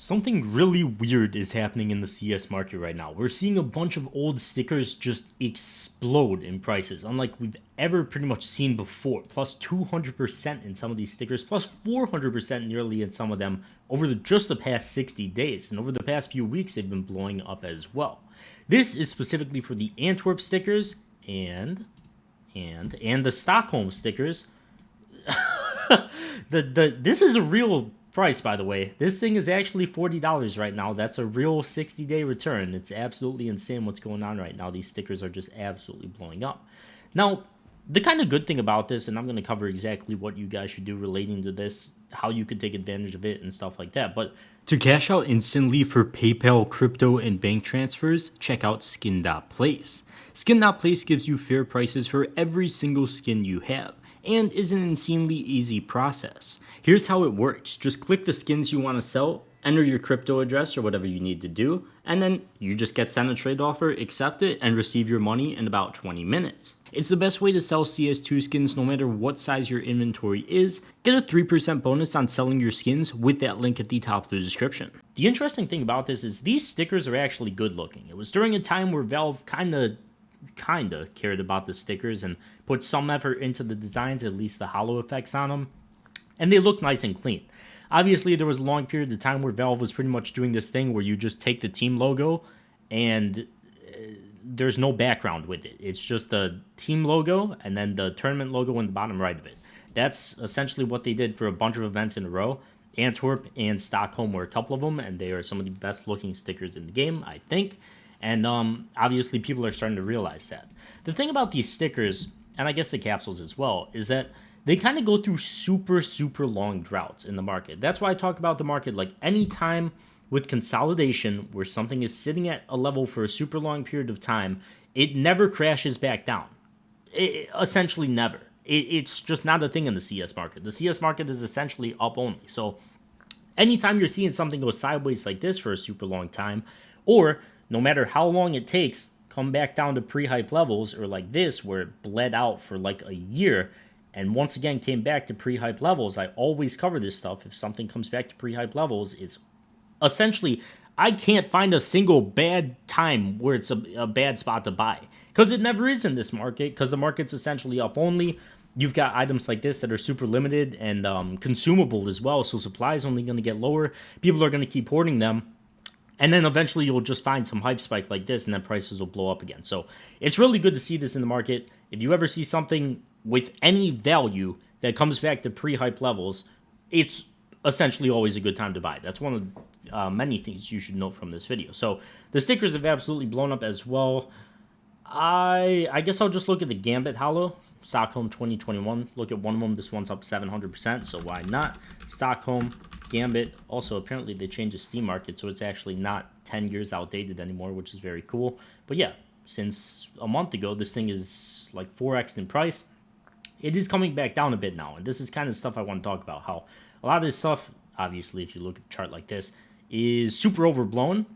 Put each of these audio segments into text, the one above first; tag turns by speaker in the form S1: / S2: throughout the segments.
S1: Something really weird is happening in the CS market right now. We're seeing a bunch of old stickers just explode in prices, unlike we've ever pretty much seen before. Plus 200% in some of these stickers, plus 400% nearly in some of them over just the past 60 days. And over the past few weeks, they've been blowing up as well. This is specifically for the Antwerp stickers and the Stockholm stickers. This is a real price, by the way. This thing is actually $40 right now. That's a real 60-day return. It's absolutely insane what's going on right now. These stickers are just absolutely blowing up. Now, the kind of good thing about this, and I'm going to cover exactly what you guys should do relating to this, how you could take advantage of it and stuff like that. But to cash out instantly for PayPal, crypto, and bank transfers, check out Skin.Place. Skin.Place gives you fair prices for every single skin you have, and is an insanely easy process. Here's how it works. Just click the skins you want to sell, enter your crypto address or whatever you need to do, and then you just get sent a trade offer, accept it, and receive your money in about 20 minutes. It's the best way to sell CS2 skins no matter what size your inventory is. Get a 3% bonus on selling your skins with that link at the top of the description. The interesting thing about this is these stickers are actually good looking. It was during a time where Valve kinda cared about the stickers and put some effort into the designs, at least the hollow effects on them, and they look nice and clean. Obviously, there was a long period of time where Valve was pretty much doing this thing where you just take the team logo and there's no background with it. It's just the team logo and then the tournament logo in the bottom right of it. That's essentially what they did for a bunch of events in a row. Antwerp and Stockholm were a couple of them, and they are some of the best looking stickers in the game, I think. And obviously people are starting to realize that. The thing about these stickers, and I guess the capsules as well, is that they kind of go through super long droughts in the market. That's why I talk about the market like anytime with consolidation where something is sitting at a level for a super long period of time, it never crashes back down. Essentially never. It's just not a thing in the CS market. The CS market is essentially up only. So anytime you're seeing something go sideways like this for a super long time, or no matter how long it takes, come back down to pre-hype levels, or like this where it bled out for like a year and once again came back to pre-hype levels. I always cover this stuff. If something comes back to pre-hype levels, it's essentially, I can't find a single bad time where it's a bad spot to buy, because it never is in this market, because the market's essentially up only. You've got items like this that are super limited and consumable as well, so supply is only going to get lower. People are going to keep hoarding them. And then eventually you'll just find some hype spike like this, and then prices will blow up again. So it's really good to see this in the market. If you ever see something with any value that comes back to pre-hype levels, it's essentially always a good time to buy. That's one of many things you should note from this video. So the stickers have absolutely blown up as well. I guess I'll just look at the Gambit Hollow, Stockholm 2021. Look at one of them. This one's up 700%, so why not? Stockholm, Gambit. Also, apparently they changed the Steam market, so it's actually not 10 years outdated anymore, which is very cool. But yeah, since a month ago, this thing is like 4x in price. It is coming back down a bit now, and this is kind of stuff I want to talk about. How a lot of this stuff, obviously, if you look at the chart like this, is super overblown.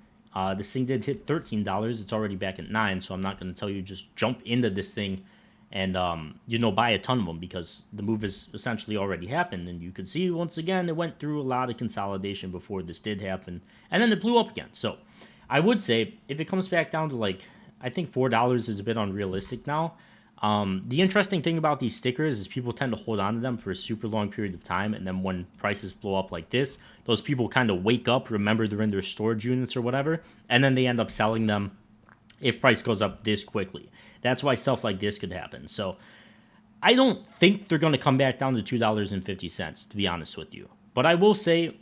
S1: This thing did hit $13. It's already back at $9, so I'm not going to tell you just jump into this thing and buy a ton of them, because the move has essentially already happened. And you could see once again it went through a lot of consolidation before this did happen, and then it blew up again. So I would say if it comes back down to like, I think $4 is a bit unrealistic now. The interesting thing about these stickers is people tend to hold on to them for a super long period of time, and then when prices blow up like this, those people kind of wake up, remember they're in their storage units or whatever, and then they end up selling them if price goes up this quickly. That's why stuff like this could happen. So I don't think they're going to come back down to $2.50, to be honest with you. But I will say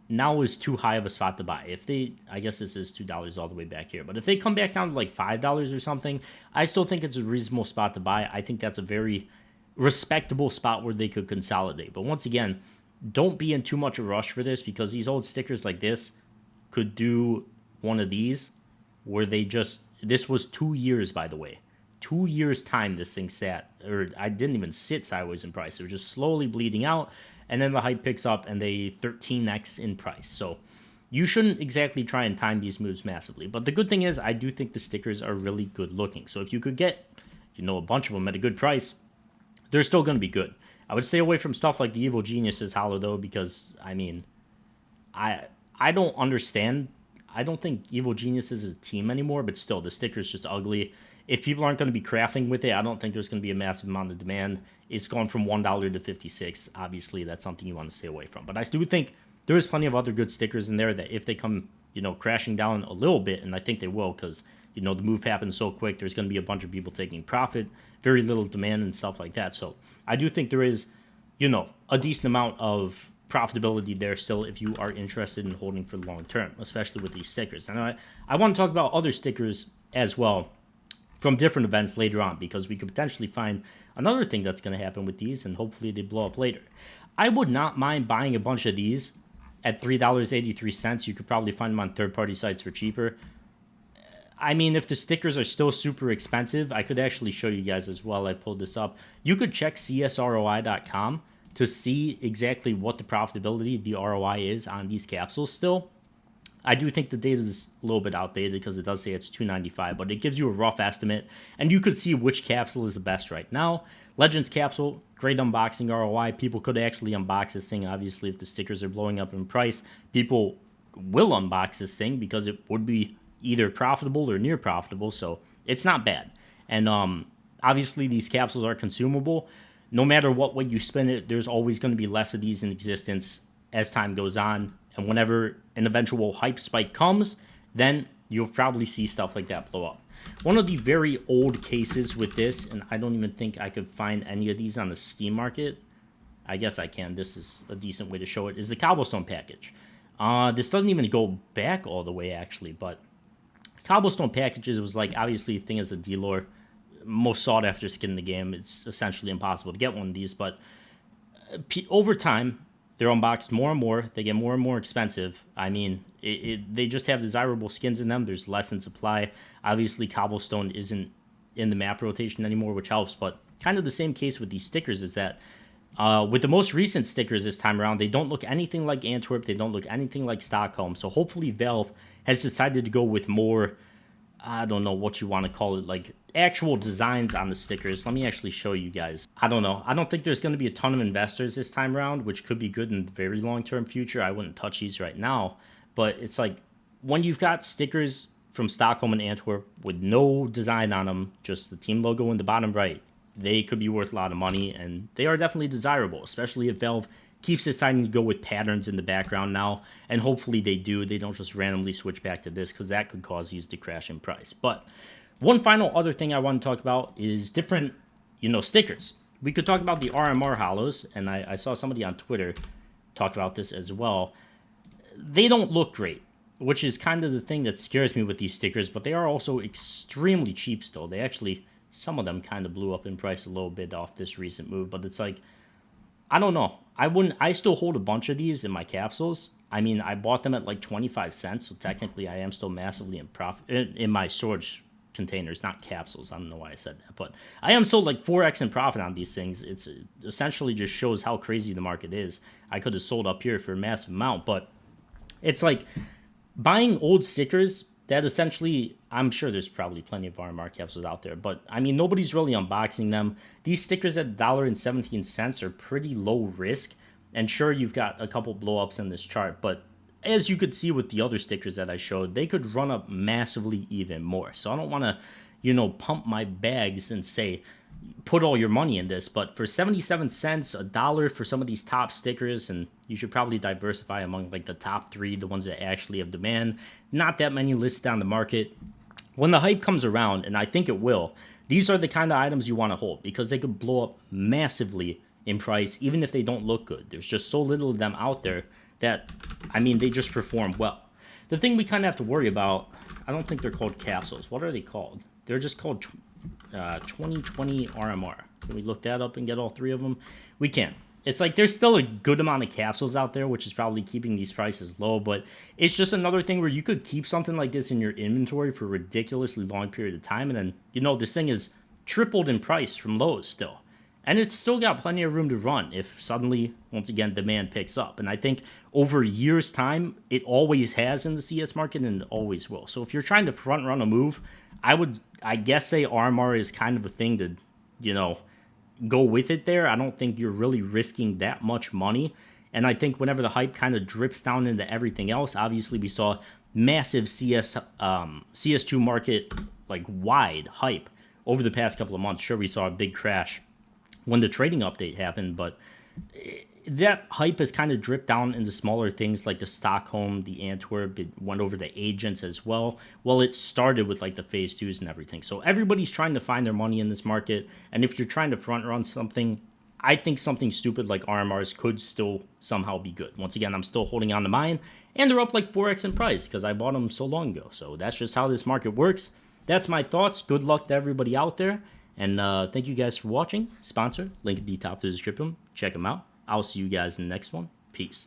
S1: now is too high of a spot to buy. If they, I guess this is $2 all the way back here, but if they come back down to like $5 or something, I still think it's a reasonable spot to buy. I think that's a very respectable spot where they could consolidate. But once again, don't be in too much a rush for this, because these old stickers like this could do one of these where they just, this was 2 years, by the way. 2 years time this thing sat, or I didn't even sit sideways in price. It was just slowly bleeding out, and then the hype picks up and they 13x in price. So you shouldn't exactly try and time these moves massively. But the good thing is I do think the stickers are really good looking. So if you could get, a bunch of them at a good price, they're still going to be good. I would stay away from stuff like the Evil Geniuses Hollow, though, because, I mean, I don't understand. I don't think Evil Genius is a team anymore, but still, the sticker's just ugly. If people aren't going to be crafting with it, I don't think there's going to be a massive amount of demand. It's gone from $1 to 56. Obviously, that's something you want to stay away from. But I do think there is plenty of other good stickers in there that if they come, crashing down a little bit, and I think they will because, the move happens so quick, there's going to be a bunch of people taking profit, very little demand and stuff like that. So I do think there is, a decent amount of profitability there still if you are interested in holding for the long term, especially with these stickers. And I want to talk about other stickers as well from different events later on, because we could potentially find another thing that's going to happen with these, and hopefully they blow up later. I would not mind buying a bunch of these at $3.83. You could probably find them on third-party sites for cheaper. I mean, if the stickers are still super expensive, I could actually show you guys as well. I pulled this up. You could check csroi.com to see exactly what the profitability, the ROI is on these capsules still. I do think the data is a little bit outdated because it does say it's $2.95, but it gives you a rough estimate, and you could see which capsule is the best right now. Legends capsule, great unboxing ROI. People could actually unbox this thing. Obviously, if the stickers are blowing up in price, people will unbox this thing because it would be either profitable or near profitable, so it's not bad. And obviously, these capsules are consumable. No matter what way you spin it, there's always going to be less of these in existence as time goes on. And whenever an eventual hype spike comes, then you'll probably see stuff like that blow up. One of the very old cases with this, and I don't even think I could find any of these on the Steam market. I guess I can. This is a decent way to show it, is the Cobblestone package. This doesn't even go back all the way, actually, but Cobblestone packages was like, obviously, a thing as a dealer, most sought after skin in the game. It's essentially impossible to get one of these, but over time, they're unboxed more and more. They get more and more expensive. I mean, they just have desirable skins in them. There's less in supply. Obviously, Cobblestone isn't in the map rotation anymore, which helps. But kind of the same case with these stickers is that with the most recent stickers this time around, they don't look anything like Antwerp. They don't look anything like Stockholm. So hopefully Valve has decided to go with more, I don't know what you want to call it, like actual designs on the stickers. Let me actually show you guys. I don't know. I don't think there's going to be a ton of investors this time around, which could be good in the very long-term future. I wouldn't touch these right now. But it's like when you've got stickers from Stockholm and Antwerp with no design on them, just the team logo in the bottom right, they could be worth a lot of money, and they are definitely desirable, especially if Valve keeps deciding to go with patterns in the background now, and hopefully they do. They don't just randomly switch back to this, because that could cause these to crash in price. But one final other thing I want to talk about is different, stickers. We could talk about the RMR hollows, and I saw somebody on Twitter talk about this as well. They don't look great, which is kind of the thing that scares me with these stickers, but they are also extremely cheap still. They actually, some of them kind of blew up in price a little bit off this recent move, but it's like, I don't know. I still hold a bunch of these in my capsules. I mean, I bought them at like 25 cents, so technically I am still massively in profit in my storage containers, not capsules. I don't know why I said that, but I am still like 4x in profit on these things. It's essentially just shows how crazy the market is. I could have sold up here for a massive amount, but it's like buying old stickers that essentially, I'm sure there's probably plenty of RMR capsules out there, but I mean, nobody's really unboxing them. These stickers at $1.17 are pretty low risk, and sure, you've got a couple blowups in this chart, but as you could see with the other stickers that I showed, they could run up massively even more. So I don't want to, pump my bags and say, put all your money in this, but for 77 cents, $1 for some of these top stickers, and you should probably diversify among like the top 3, the ones that actually have demand. Not that many listed on the market. When the hype comes around, and I think it will, these are the kind of items you want to hold because they could blow up massively in price, even if they don't look good. There's just so little of them out there that, I mean, they just perform well. The thing we kind of have to worry about, I don't think they're called capsules. What are they called? They're just called 2020 RMR. Can we look that up and get all 3 of them? We can. It's like there's still a good amount of capsules out there, which is probably keeping these prices low, but it's just another thing where you could keep something like this in your inventory for a ridiculously long period of time, and then, this thing is tripled in price from lows still. And it's still got plenty of room to run if suddenly, once again, demand picks up. And I think over years' time, it always has in the CS market and it always will. So if you're trying to front run a move, I guess say RMR is kind of a thing to, go with it there. I don't think you're really risking that much money And I think whenever the hype kind of drips down into everything else, obviously we saw massive CS2 market like wide hype over the past couple of months. Sure, we saw a big crash when the trading update happened, but that hype has kind of dripped down into smaller things like the Stockholm, the Antwerp. It went over the agents as well. Well, it started with like the phase twos and everything. So everybody's trying to find their money in this market. And if you're trying to front run something, I think something stupid like RMRs could still somehow be good. Once again, I'm still holding on to mine, and they're up like 4x in price because I bought them so long ago. So that's just how this market works. That's my thoughts. Good luck to everybody out there. And thank you guys for watching. Sponsor, link at the top of the description. Check them out. I'll see you guys in the next one. Peace.